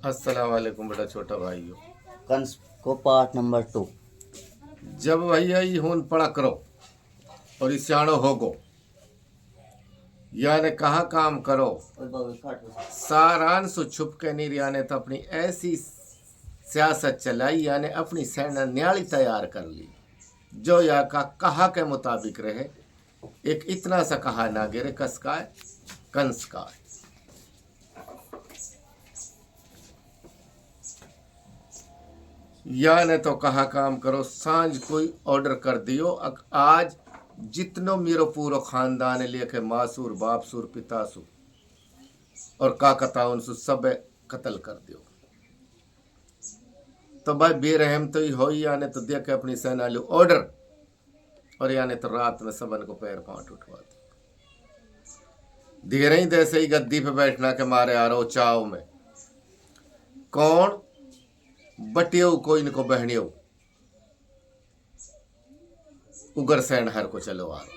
अस्सलाम वालेकुम बेटा छोटा भाइयों। कंस को पार्ट नंबर 2। जब भैया ही होन पड़ा करो और सियाणो होगो, याने कहा काम करो सारांश छुप के नहीं याने तो अपनी ऐसी सियासत चलाई याने अपनी सेना न्याली तैयार कर ली जो या का कहा के मुताबिक रहे। एक इतना सा कहा ना गिरे कस का है, कंस का है। या ने तो कहा काम करो सांझ कोई ऑर्डर कर दियो आज जितनो मेरो पूरो खानदान लेके मासूर बापसूर पितासु और काकता उनसु सब कत्ल कर दियो। तो भाई बेरहम तो ही हो ही याने तो देख के अपनी सेना लो ऑर्डर और याने तो रात में सबन को पैर पांट उठवा दी। धीरे ही जैसे ही गद्दी पे बैठना के मारे आ रहो चाव में कौन बटियो कोई इनको बहनियो उगर सैन हर को चलो आ रहा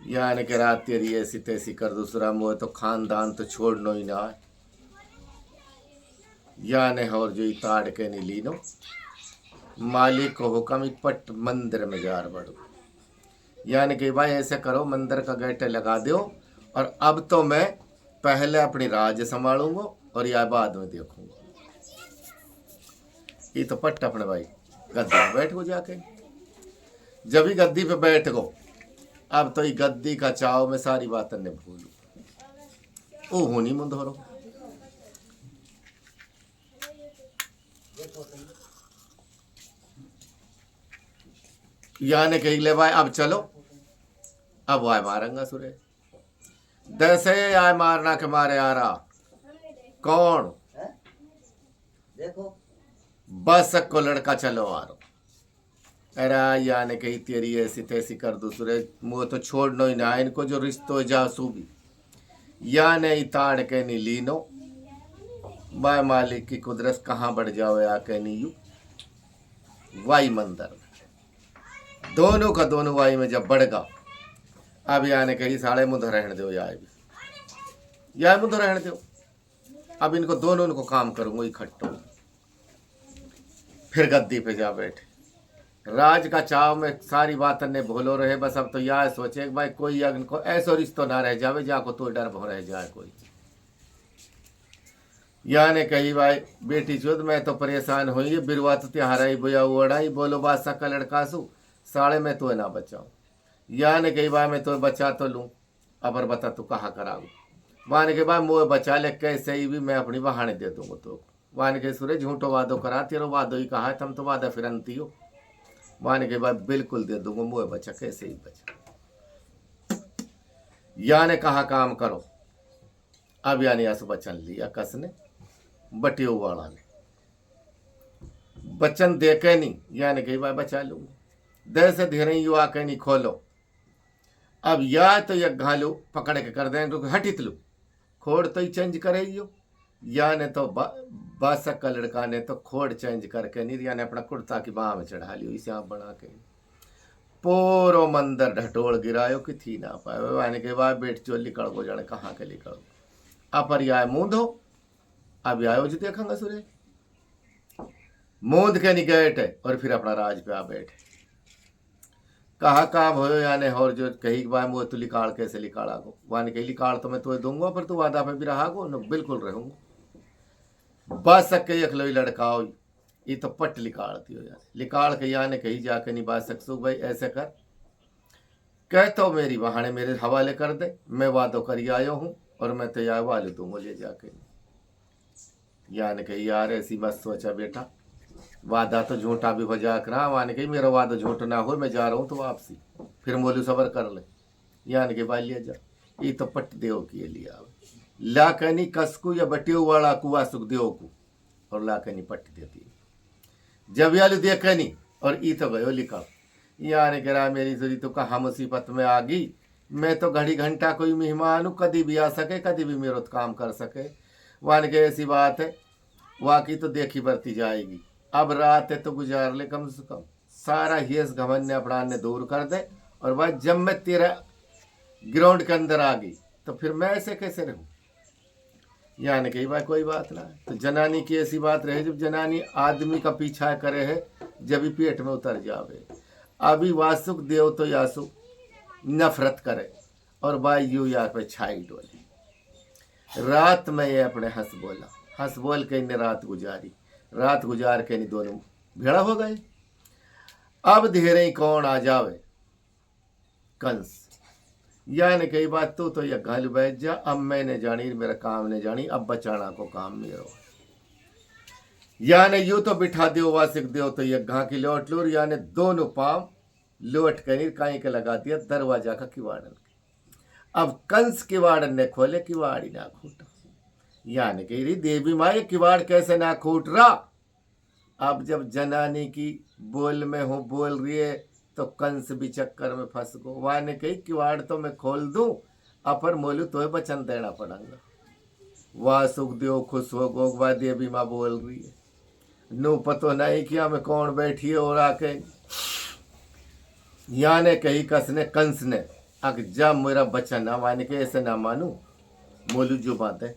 यानी कि रात तेरी ऐसी तैसी कर दूसरा मोह तो खानदान तो छोड़नो ही ना है याने और जो ताड़ के नहीं लीनो मालिक को हुक्म पट मंदिर में जार बढ़ो यानी कि भाई ऐसे करो मंदिर का गेट लगा दो और अब तो मैं पहले अपनी राज्य संभालूंगा और या बाद में देखूंगा। ये तो पट अपने भाई गद्दी पे बैठ गो जाके। जब ही गद्दी पे बैठ गो अब तो ये गद्दी का चाव में सारी बातें ने भूलू ओ होनी मुंधोरो याने कही ले भाई अब चलो अब आए मारेंगा सुरे जैसे आए मारना के मारे आ रहा कौन देखो बस को लड़का चलो आ रहा अरे याने कही तेरी ऐसी तैसी कर दूसरे मुँह तो छोड़नो ही ना इनको जो रिश्तो जासू भी या नहीं ताड़ के नहीं लीनो बाय मालिक की कुदरत कहाँ बढ़ जाओ या के नहीं यू वाई मंदिर दोनों का दोनों वाई में जब बढ़गा अब याने कही साढ़े मुँह रहने दो या भी या मुँह रहने दो अब इनको दोनों को काम करूंगा इकट्ठो फिर गद्दी पे जा बैठे राज का चाव में सारी बातें ने भूलो रहे बस अब तो यह सोचे भाई कोई इनको ऐसा रिश्तो ना रह जावे जाको तो डर भो रह जाए कोई याने कही भाई बेटी चुद मैं तो परेशान हुई बिरवा तो त्योहारा ही बोया ओढ़ाई बोलो बादशाह का लड़का सू साढ़े में तो ना बचाओ याने कही भाई मैं तो बचा तो लूँ अबर बता तू कहाँ कराऊ वाने के बाद मुँह बचा ले कैसे ही भी मैं अपनी बहाने दे दूंगा तो वाने के सूर्य झूठो वादो करा तेरो वादो ही कहा तुम तो वादा फिरंती हो वाने के बाद बिल्कुल दे दूंगा मुँह बचा कैसे ही बचा याने कहा काम करो अब यानी आंसू बचन लिया कस ने बटियो वाला ने बचन दे के नहीं यानी कही भाई बचा लूंगा दे से धीरे युवा के नहीं खोलो अब या तो यह घालू पकड़ के कर देंगे हटित लू खोड़ तो ही चेंज करे या ने तो बासक का लड़का ने तो खोड़ चेंज करके नहीं यानी अपना कुर्ता की बाह में चढ़ा लियो इसे आप बना के पोरो मंदिर ढटोल गिरायो कि थी ना पाए यानी के बाद बेट चो लिकड़ गो जाने कहाँ के लिकड़ अपर या मूंदो अब आयो जो देखेंगे सूर्य मूंद के नहीं गए और फिर अपना राज पे आ बैठे कहा काम हो यानी और जो कही बाय मुँह तू लिकाड़ कैसे लिकाड़ा को वाने कही लिकाड़ तो मैं तुम्हें दूंगा पर तू वादा पे भी रहा को न बिल्कुल रहूंगा बस सक के अखलो लड़का हो ये तो पट लिकाड़ती हो यार लिकाड़ के याने कही जाके नहीं बात सकसू भाई ऐसे कर कह तो मेरी बहाने मेरे हवाले कर दे मैं वादो करी आयो हूँ और मैं तो यार वाले दूंगा ले जाके याने कही यार ऐसी मत सोचा बेटा वादा तो झूठा भी हो जा करा वाने कही मेरा वादा झूठ ना हो मैं जा रहा हूँ तो वापसी फिर मोलू सबर कर ले यानी के बाल लिया जा ये तो पट देव की लिया ला कहनी कसकू या बटियो वाला कुआ सुखदेव को और ला कहनी पट देती जब यालू देखनी और ई तो गयो लिखा यानी कह मेरी सुरी तो कहा मुसीबत में आ गई मैं तो घड़ी घंटा कोई मेहमान हूँ कभी भी आ सके कभी भी मेरा काम कर सके वान के ऐसी बात है वाकई तो देखी बढ़ती जाएगी अब रात है तो गुजार ले कम से कम सारा हियस घमन ने अपना ने दूर कर दे और भाई जब मैं तेरा ग्राउंड के अंदर आ गई तो फिर मैं ऐसे कैसे रहूं यानी कही भाई कोई बात ना। तो जनानी की ऐसी बात रहे जब जनानी आदमी का पीछा करे है जब भी पेट में उतर जावे। अभी वासुक देव तो यासु नफरत करे और भाई यू यार पे छाई डोले। रात में ये अपने हंस बोल के इन्हें रात गुजार के नहीं दोनों भेड़ा हो गए। अब धीरे कौन आ जावे कंस, यानी कई बात तो ये घल बैठ जा, अब मैंने जानी मेरा काम ने जानी, अब बचाना को काम मेरो। यानी यूं तो बिठा दियो वासिक दियो तो ये घा की लौट लूर, यानी दोनों पांव लोट कर काई के लगा दिया दरवाजा का किवाड़न। अब कंस किवाड़न ने खोले, किवाड़ी ना खूटा। यानी कही रही देवी माई किवाड़ कैसे ना खूट रहा। अब जब जनानी की बोल में हूं बोल रही है तो कंस भी चक्कर में फंस गो। वहां ने कही किवाड़ तो मैं खोल दूं अपर मोलू तो वचन देना पड़ेगा। वाह सुखदेव खुश हो गो, वह देवी माँ बोल रही है नो पतो नहीं किया मैं कौन बैठी है और आके याने कही कंस ने अग जा मेरा बच्चा ना माने के ऐसे ना मानू मोलू जो बात है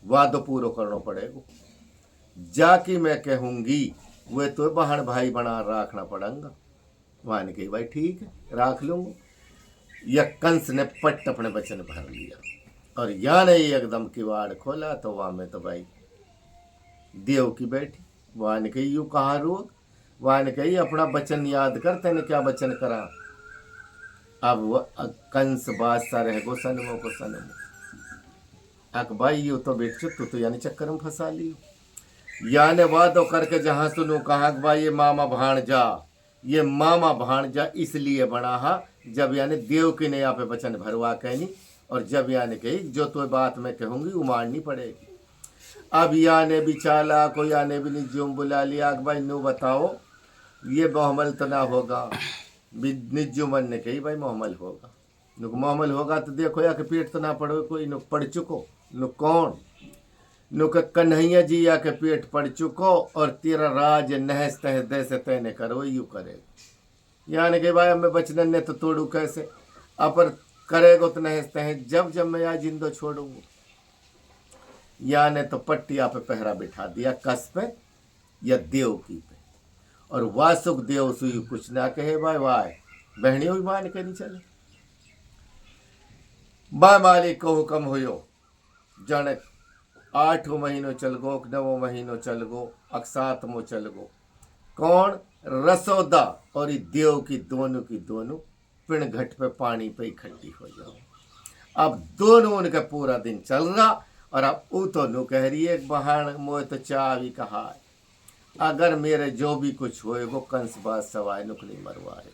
वादो पूरा करना पड़ेगा। जाकि मैं कहूंगी वे तो बहन भाई बना रखना पड़ेगा। मान के भाई ठीक है राख लूंगा। यह कंस ने पट अपने वचन भर लिया और या नहीं एकदम किवाड़ खोला तो वहां में तो भाई देव की बैठी। वहां ने कही यू कहा रोग, वहां ने कही अपना वचन याद कर, तेने क्या वचन करा। अब वह कंस बादशाह रह गो सनमो को सनमो। अक भाई यू तो बेट तू तो यानी चक्कर में फंसा लियो। याने वादो करके जहां सुनू कहा भाई ये मामा भाणजा, ये मामा भाणजा इसलिए बना हा जब यानी देव की ने यहाँ पे वचन भरवा कहनी और जब यानी कही जो तो बात मैं कहूंगी वो माननी पड़ेगी। अब याने भी चाला को याने भी निज्जुम बुला लिया भाई नु बताओ ये मोहम्मल तो ना होगा। निज्जुमन ने कही भाई मोहम्मल होगा। नुक मोहम्मल होगा तो देखो या कि पेट तो ना पड़ो कोई नुक पड़ चुको। नुक कौन नुक कन्हैया जी या के पेट पड़ चुको और तेरा राज नहस तहस दे से तैने करो यू करे। यानी कि भाई मैं बचनन ने तो तोड़ू कैसे अपर करेगो तो नहस तहस जब जब मैं यहाँ जिंदो छोड़ूंगा। याने तो पट्टिया पे पहरा बिठा दिया कस पे या देव की पे और वासुक देव सुई कुछ ना कहे भाई वाह बहनियों भी मान के नहीं चले। बा मालिक को हुक्म हुयो जनक 8 महीनों चल गो 9 महीनों चल गो 7 चल गो। कौन रसोदा और देव की दोनों पिण घट पे पानी पे इकट्ठी हो जाओ। अब दोनों उनका पूरा दिन चल रहा और अब वो तो नु कह रही है बहान मोह तो चावी कहा अगर मेरे जो भी कुछ होए वो कंस बात सवाए नुकनी मरवाए।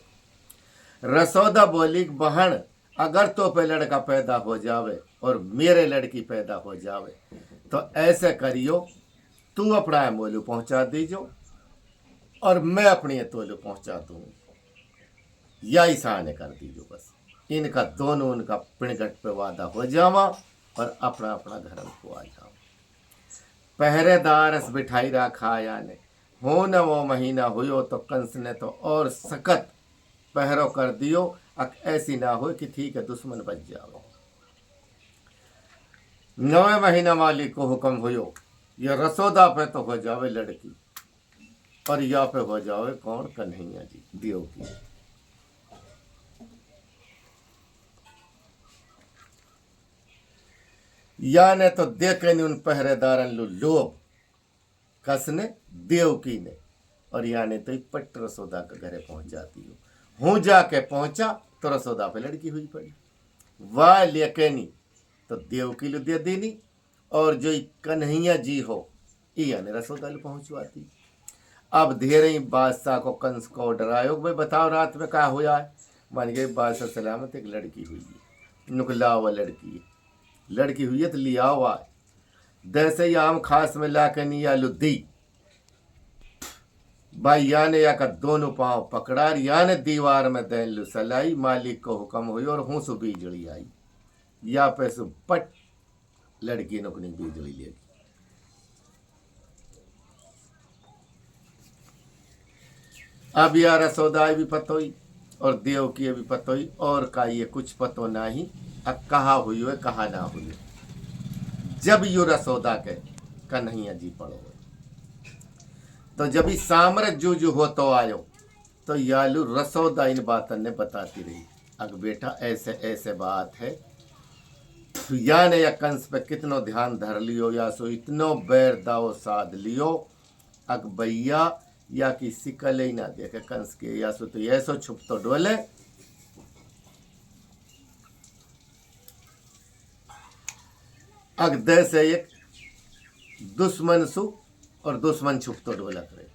रसोदा बोली बहन अगर तो पे लड़का पैदा हो जावे और मेरे लड़की पैदा हो जावे तो ऐसे करियो तू अपना मोलू पहुंचा दीजो और मैं अपनी तोलू पहुंचा दूँ या ईशान कर दीजो। बस इनका दोनों उनका पिणगट पे वादा हो जावा और अपना अपना धर्म को आ जाओ। पहरेदार बिठाई रखा याने हो न वो महीना हुयो तो कंस ने तो और सख्त पहरो कर दियो अक ऐसी ना हो कि ठीक है दुश्मन बच जाओ। 9 महीना मालिक को हुक्म हुयो ये रसोदा पे तो हो जावे लड़की और या पे हो जावे कौन कन्हैया जी देव की। या ने तो देखे नहीं उन पहरेदारन लोभ कसने देव की ने और या ने तो पट रसोदा के घरे पहुंच जाती हूँ जाके पहुंचा तो रसोदा पे लड़की हुई पड़ी। वाह लेकेनी तो देव की लो दे देनी और जो कन्हैया जी हो यानी रसोदा लो पहुंचवाती। अब धीरे ही बादशाह को कंस को डरायो भाई बताओ रात में क्या हुआ है। मान गए बादशाह सलामत एक लड़की हुई है नुकला हुआ लड़की हुई है तो लिया हुआ जैसे ही आम खास में ला के नहीं आलू दी भाई याने या का दोनों पांव पकड़ा याने दीवार में दैन लू सलाई। मालिक को हुक्म हुई और हूँ सु बिजली आई या पे सु पट लड़की नुकनी बिजली लेगी। अब यार रसोदाई भी पतोई और देव की भी पतोई और का ये कुछ पतो नहीं अब कहा हुई है कहा ना हुई। जब यो रसोदा के कन्हैया जी पड़ो। तो जब ही साम्राज्य जो हो तो आयो तो यालू रसोदा इन बातन ने बताती रही, अग बेटा ऐसे ऐसे बात है, या ने या कंस पे कितनो ध्यान धर लियो, या सो इतनो बैर दाव साध लियो, अग भैया या की सिकल ही ना देखे कंस के, या सो तो ऐसो छुप तो डोले। अग दे से एक दुश्मन सु और दुश्मन छुप तो डोलक रहे।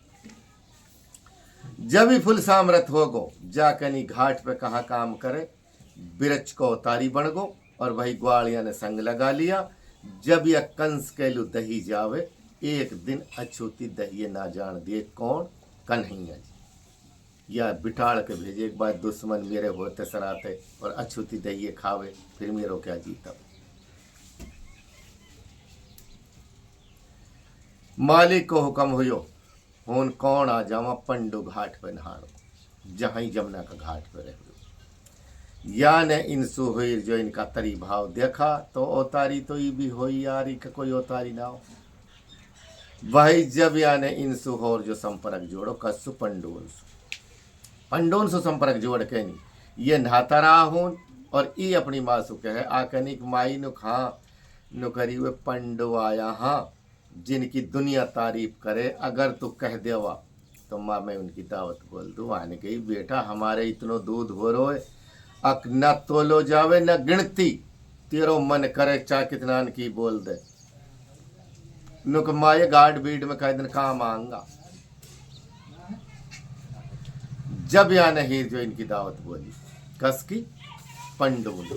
जब ही फुल सामरथ हो गो जाकनी घाट पे कहा काम करे, बिरच को उतारी बन गो और वही ग्वालिया ने संग लगा लिया। जब यह कंस कहलू दही जावे, एक दिन अछूती दही ना जान दिए कौन, कन्हैया जी। या बिठाड़ के भेजे एक बार दुश्मन मेरे होते सराते और अछूती दही खावे, फिर मेरो क्या जीता। मालिक को हुक्म हुयो, होन कौन आ जावा पंडू घाट पे नहारो, जहां ही जमुना का घाट पे रह। या ने इनसु हुई जो इनका तरी भाव देखा तो ओतारी तो ये भी होई यार, का कोई ओतारी ना हो। वही जब या ने इनसु हो जो संपर्क जोड़ो कसु पंडून सु संपर्क जोड़ के नहीं ये नहाता रहा हूं और ये अपनी माँ सु कहे आकनिक माई नु खा नु करी हुए पंडू आया हाँ, जिनकी दुनिया तारीफ करे, अगर तू कह देवा तो माँ मैं उनकी दावत बोल दूँ। आने कही बेटा हमारे इतनो दूध हो रोए, अक न तोलो जावे न गिनती, तेरो मन करे चाहे कितना की बोल दे। नुक माए गार्ड बीड में कह दिन काम आऊंगा। जब या नहीं जो इनकी दावत बोली कस की पंडून,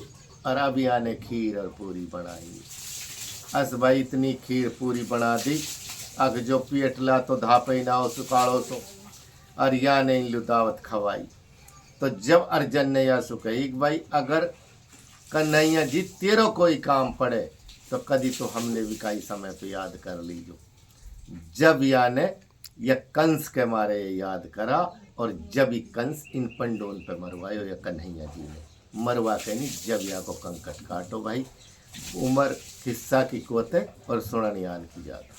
और अब या ने खीर और पूरी बनाई। अस भाई इतनी खीर पूरी बना दी, अग जो पेटला तो धापे ना हो सुकाड़ो सो, और या ने इन दावत खवाई। तो जब अर्जन ने या सु कही भाई अगर कन्हैया जी तेरो कोई काम पड़े तो कदी तो हमने भी कई समय पे याद कर लीजो। जब या ने यह कंस के मारे याद करा, और जब ही कंस इन पंडोन पे मरवायो या कन्हैया जी ने मरवा के नहीं, जब या को कंकट काटो भाई, उमर किस्सा की कोते और सुनन यान की जाता।